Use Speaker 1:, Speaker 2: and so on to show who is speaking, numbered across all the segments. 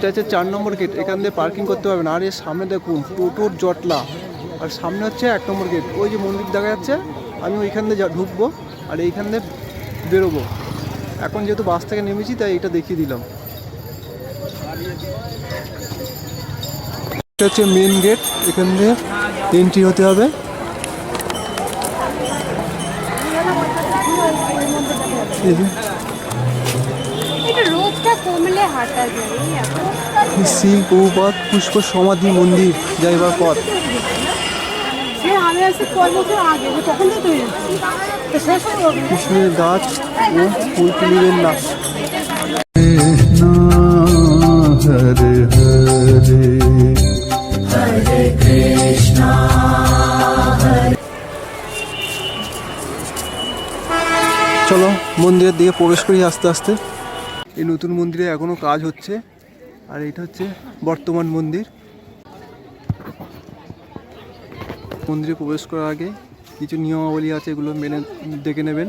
Speaker 1: এটা হচ্ছে 4 নম্বর গেট। এখান দিয়ে পার্কিং করতে পারবেন। আর এর সামনে দেখুন টোটোর জটলা, আর সামনে হচ্ছে 1 নম্বর গেট। ওই যে মন্দির দেখা যাচ্ছে, আমি ওইখান দিয়ে ঢুকবো আর এইখান দিয়ে বেরোবো। এখন যেহেতু বাস থেকে নেমেছি তাই এটা দেখিয়ে দিলাম। এটা হচ্ছে মেন গেট, এখান দিয়ে এন্ট্রি হতে হবে। শ্রী প্রভুপাদ পুষ্প সমাধি মন্দির যাইবার পথ। কৃষ্ণের গাছ ও ফুল তুলিবেন না। হরে হরে হরে কৃষ্ণ। চলো মন্দিরের দিকে প্রবেশ করি আস্তে আস্তে। এই নতুন মন্দিরে এখনো কাজ হচ্ছে, আর এটা হচ্ছে বর্তমান মন্দির। মন্দিরে প্রবেশ করার আগে কিছু নিয়মাবলী আছে, এগুলো মেনে দেখে নেবেন।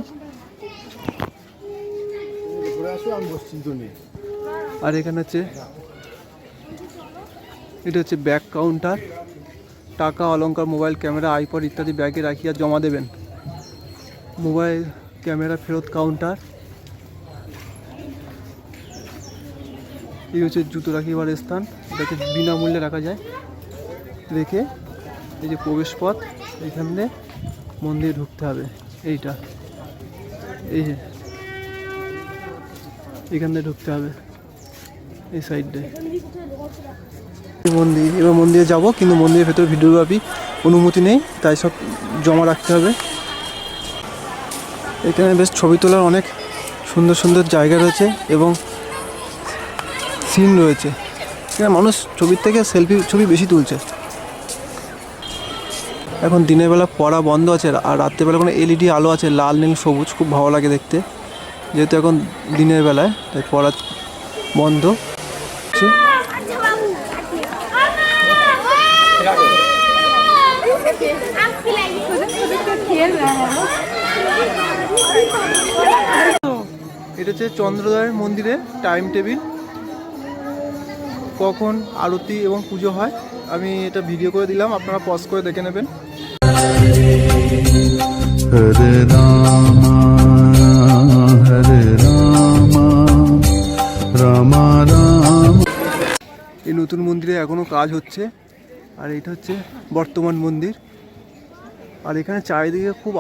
Speaker 1: আর এখানে হচ্ছে এটা হচ্ছে ব্যাগ কাউন্টার। টাকা, অলংকার, মোবাইল, ক্যামেরা, আইপড ইত্যাদি ব্যাগে রাখিয়া জমা দেবেন। মোবাইল ক্যামেরা ফেরত কাউন্টার। এই হচ্ছে জুতো রাখিবার স্থান, এটা হচ্ছে বিনামূল্যে রাখা যায়। রেখে এই যে প্রবেশ পথ, এখান দিয়ে মন্দিরে ঢুকতে হবে। এইটা এই যে এখান দিয়ে ঢুকতে হবে, এই সাইডে মন্দির। এবার মন্দিরে যাব, কিন্তু মন্দিরের ভেতরে ভিডিওগ্রাফি অনুমতি নেই, তাই সব জমা রাখতে হবে। এখানে বেশ ছবি তোলার অনেক সুন্দর সুন্দর জায়গা রয়েছে এবং সিন রয়েছে। এখানে মানুষ ছবির থেকে সেলফি ছবি বেশি তুলছে। এখন দিনের বেলা পড়া বন্ধ আছে, আর রাত্রেবেলা কোনো এলইডি আলো আছে, লাল নীল সবুজ, খুব ভালো লাগে দেখতে। যেহেতু এখন দিনের বেলায় তাই পড়া বন্ধ। এটা হচ্ছে চন্দ্রোদয়ের মন্দিরে টাইম টেবিল, কখন আরতি এবং পুজো হয়। আমি এটা ভিডিও করে দিলাম, আপনারা পজ করে দেখে নেবেন। হরে রাম হরে রাম রাম রাম। এই নতুন মন্দিরে এখনো কাজ হচ্ছে, আর এটা হচ্ছে বর্তমান মন্দির। আর এখানে চারিদিকে খুব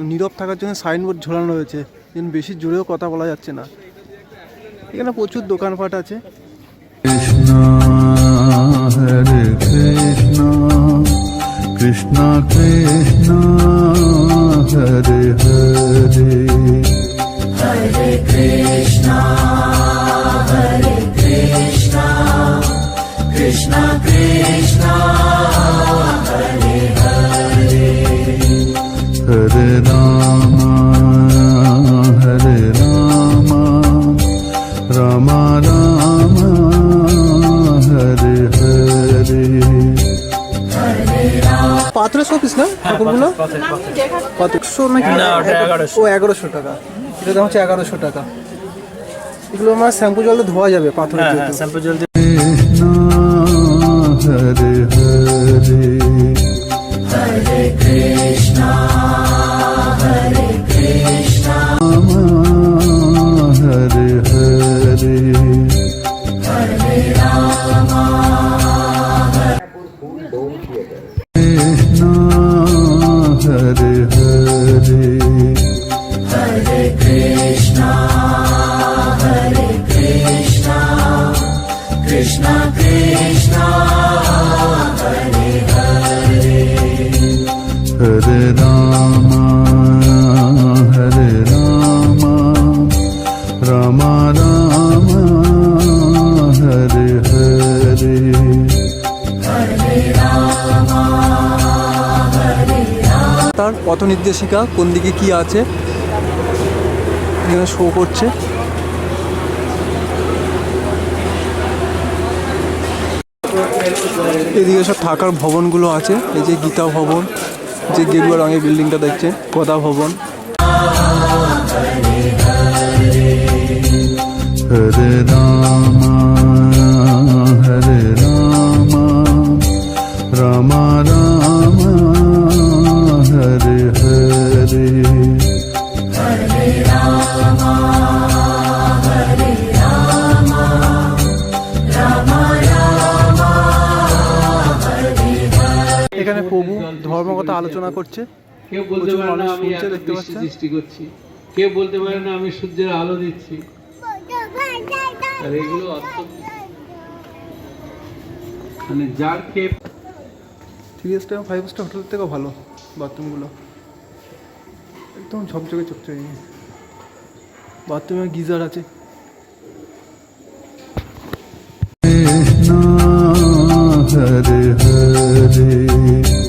Speaker 1: নীরব থাকার জন্য সাইনবোর্ড ঝোলানো হয়েছে, যেন বেশি জোরেও কথা বলা যাচ্ছে না। এখানে প্রচুর দোকানপাট আছে। কৃষ্ণ হরে কৃষ্ণ কৃষ্ণ কৃষ্ণ হরে হরে হরে কৃষ্ণ হরে কৃষ্ণ কৃষ্ণ কৃষ্ণ হরে হরে হরে রাম হরে রাম রাম রাম হরে হরে। পাথরের শোপিস না ঠাকুরগুলো? পাথর নাকি? 1100 টাকা। এটা দাম হচ্ছে 1100 টাকা। এগুলো আমার শ্যাম্পু জল দিয়ে ধোয়া যাবে, পাথরের শ্যাম্পু জল দিয়ে। হরে হরে হরে কৃষ্ণ হরে কৃষ্ণ হরে হরে হরে রাম কৃষ্ণ হরে হরে হরে কৃষ্ণ হরে কৃষ্ণ কৃষ্ণ কৃষ্ণ হরে হরে হরে রাম হরে রাম রাম রাম হরে হরে হরে রাম হরে রাম। তার পথ নির্দেশিকা কোন দিকে কি আছে এখানে শো করছে। এদিকে সব থাকার ভবনগুলো আছে, এই যে গীতা ভবন, যে গেরুয়া রঙের বিল্ডিংটা দেখছে, গদা ভবন। হরে রাম
Speaker 2: हरे हरे
Speaker 1: এখানে প্রভু ধর্মগত আলোচনা করছে।
Speaker 3: কেউ বলতে
Speaker 1: প্রচুর
Speaker 3: পারে না
Speaker 1: মানুষ
Speaker 3: আমি
Speaker 1: শুনছে,
Speaker 3: এত
Speaker 1: দেখতে
Speaker 3: বৃষ্টি
Speaker 1: পাচ্ছেন।
Speaker 3: সৃষ্টি করছি, কেউ বলতে পারে না আমি সূর্যের আলো দিচ্ছি। আর এগুলো মানে যার খেয়ে
Speaker 1: 3 স্টার 5 স্টার হোটেলের থেকেও ভালো বাথরুমগুলো, একদম ঝকঝকে চকচকে। বাথরুমে গিজার আছে।
Speaker 2: कृष्णा हरे हरे